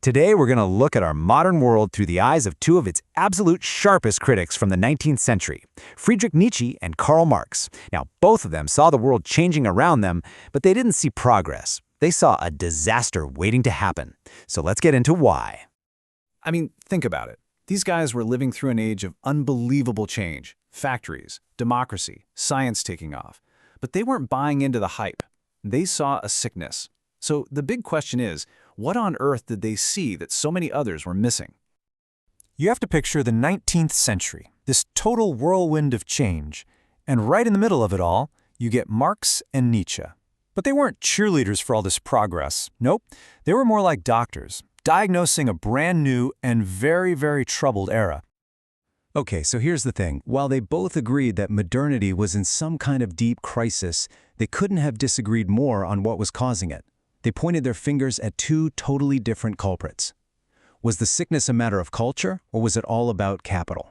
Today, we're going to look at our modern world through the eyes of two of its absolute sharpest critics from the 19th century, Friedrich Nietzsche and Karl Marx. Now, both of them saw the world changing around them, but they didn't see progress. They saw a disaster waiting to happen. So let's get into why. I mean, think about it. These guys were living through an age of unbelievable change. Factories, democracy, science taking off. But they weren't buying into the hype. They saw a sickness. So the big question is, what on earth did they see that so many others were missing? You have to picture the 19th century, this total whirlwind of change. And right in the middle of it all, you get Marx and Nietzsche. But they weren't cheerleaders for all this progress. Nope, they were more like doctors, diagnosing a brand new and very, very troubled era. Okay, so here's the thing. While they both agreed that modernity was in some kind of deep crisis, they couldn't have disagreed more on what was causing it. They pointed their fingers at two totally different culprits. Was the sickness a matter of culture, or was it all about capital?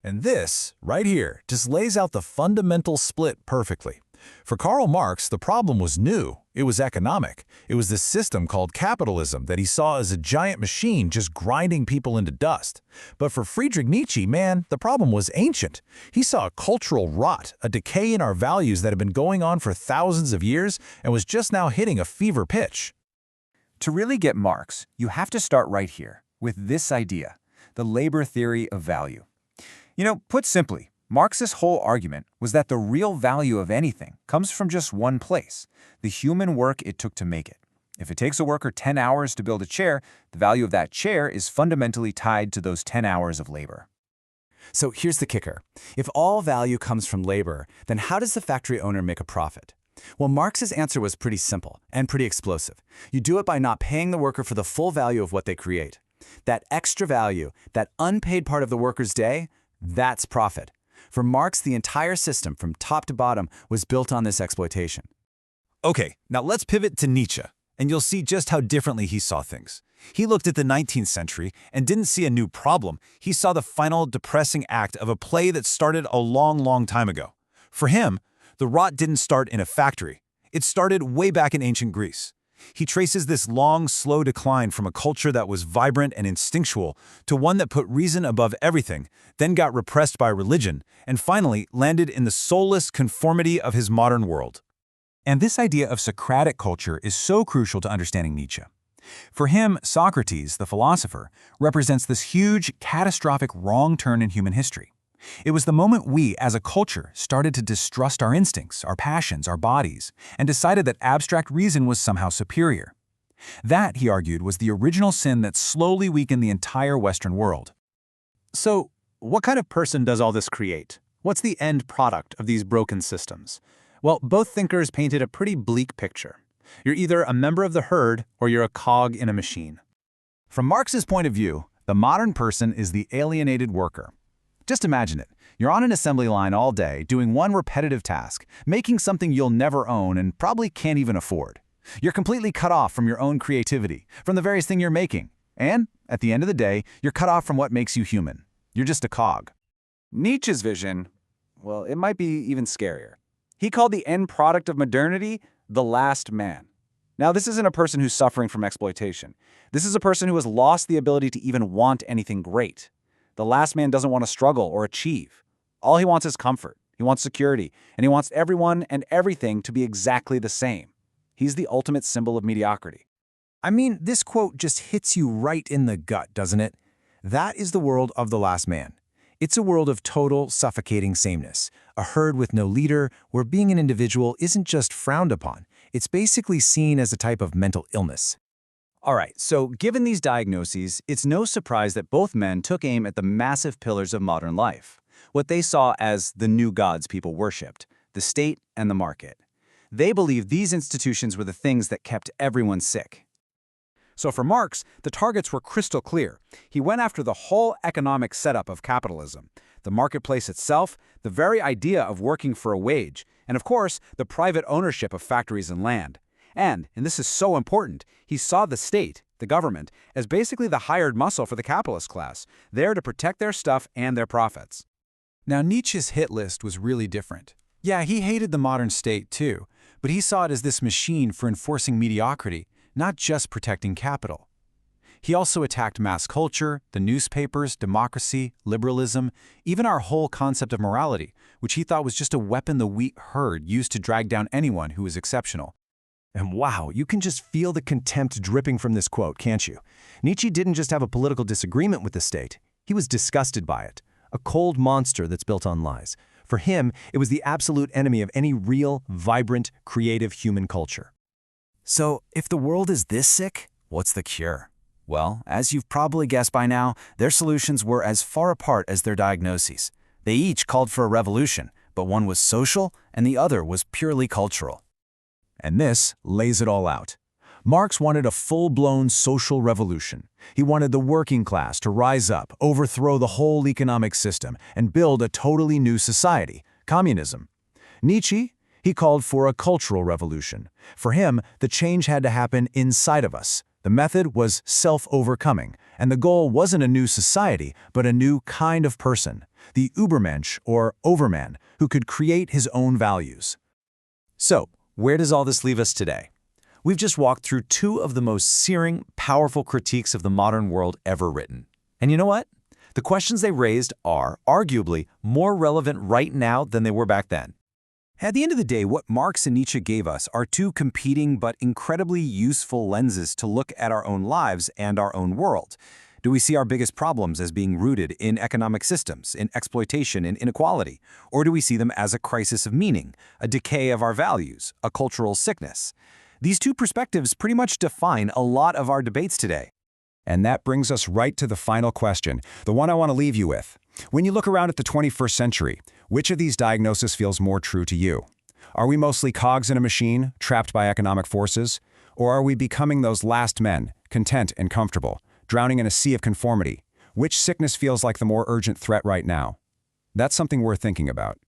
And this, right here, just lays out the fundamental split perfectly. For Karl Marx, the problem was new. It was economic. It was this system called capitalism that he saw as a giant machine just grinding people into dust. But for Friedrich Nietzsche, man, the problem was ancient. He saw a cultural rot, a decay in our values that had been going on for thousands of years and was just now hitting a fever pitch. To really get Marx, you have to start right here, with this idea, the labor theory of value. Put simply, Marx's whole argument was that the real value of anything comes from just one place, the human work it took to make it. If it takes a worker 10 hours to build a chair, the value of that chair is fundamentally tied to those 10 hours of labor. So here's the kicker. If all value comes from labor, then how does the factory owner make a profit? Well, Marx's answer was pretty simple and pretty explosive. You do it by not paying the worker for the full value of what they create. That extra value, that unpaid part of the worker's day, that's profit. For Marx, the entire system, from top to bottom, was built on this exploitation. Okay, now let's pivot to Nietzsche, and you'll see just how differently he saw things. He looked at the 19th century and didn't see a new problem. He saw the final depressing act of a play that started a long, long time ago. For him, the rot didn't start in a factory. It started way back in ancient Greece. He traces this long, slow decline from a culture that was vibrant and instinctual to one that put reason above everything, then got repressed by religion, and finally landed in the soulless conformity of his modern world. And this idea of Socratic culture is so crucial to understanding Nietzsche. For him, Socrates, the philosopher, represents this huge, catastrophic wrong turn in human history. It was the moment we, as a culture, started to distrust our instincts, our passions, our bodies, and decided that abstract reason was somehow superior. That, he argued, was the original sin that slowly weakened the entire Western world. So, what kind of person does all this create? What's the end product of these broken systems? Well, both thinkers painted a pretty bleak picture. You're either a member of the herd or you're a cog in a machine. From Marx's point of view, the modern person is the alienated worker. Just imagine it. You're on an assembly line all day, doing one repetitive task, making something you'll never own and probably can't even afford. You're completely cut off from your own creativity, from the various thing you're making. And, at the end of the day, you're cut off from what makes you human. You're just a cog. Nietzsche's vision, well, it might be even scarier. He called the end product of modernity the last man. Now, this isn't a person who's suffering from exploitation. This is a person who has lost the ability to even want anything great. The last man doesn't want to struggle or achieve. All he wants is comfort. He wants security, and he wants everyone and everything to be exactly the same. He's the ultimate symbol of mediocrity. I mean, this quote just hits you right in the gut, doesn't it? That is the world of the last man. It's a world of total, suffocating sameness, a herd with no leader, where being an individual isn't just frowned upon. It's basically seen as a type of mental illness. All right, so given these diagnoses, it's no surprise that both men took aim at the massive pillars of modern life, what they saw as the new gods people worshipped, the state and the market. They believed these institutions were the things that kept everyone sick. So for Marx, the targets were crystal clear. He went after the whole economic setup of capitalism, the marketplace itself, the very idea of working for a wage, and of course, the private ownership of factories and land. And this is so important, he saw the state, the government, as basically the hired muscle for the capitalist class, there to protect their stuff and their profits. Now, Nietzsche's hit list was really different. Yeah, he hated the modern state too, but he saw it as this machine for enforcing mediocrity, not just protecting capital. He also attacked mass culture, the newspapers, democracy, liberalism, even our whole concept of morality, which he thought was just a weapon the wheat herd used to drag down anyone who was exceptional. And wow, you can just feel the contempt dripping from this quote, can't you? Nietzsche didn't just have a political disagreement with the state. He was disgusted by it, a cold monster that's built on lies. For him, it was the absolute enemy of any real, vibrant, creative human culture. So, if the world is this sick, what's the cure? Well, as you've probably guessed by now, their solutions were as far apart as their diagnoses. They each called for a revolution, but one was social and the other was purely cultural. And this lays it all out. Marx wanted a full-blown social revolution. He wanted the working class to rise up, overthrow the whole economic system, and build a totally new society, communism. Nietzsche, he called for a cultural revolution. For him, the change had to happen inside of us. The method was self-overcoming, and the goal wasn't a new society, but a new kind of person, the Übermensch, or overman, who could create his own values. So, where does all this leave us today? We've just walked through two of the most searing, powerful critiques of the modern world ever written. And you know what? The questions they raised are, arguably, more relevant right now than they were back then. At the end of the day, what Marx and Nietzsche gave us are two competing but incredibly useful lenses to look at our own lives and our own world. Do we see our biggest problems as being rooted in economic systems, in exploitation and inequality? Or do we see them as a crisis of meaning, a decay of our values, a cultural sickness? These two perspectives pretty much define a lot of our debates today. And that brings us right to the final question, the one I want to leave you with. When you look around at the 21st century, which of these diagnoses feels more true to you? Are we mostly cogs in a machine, trapped by economic forces? Or are we becoming those last men, content and comfortable, drowning in a sea of conformity? Which sickness feels like the more urgent threat right now? That's something worth thinking about.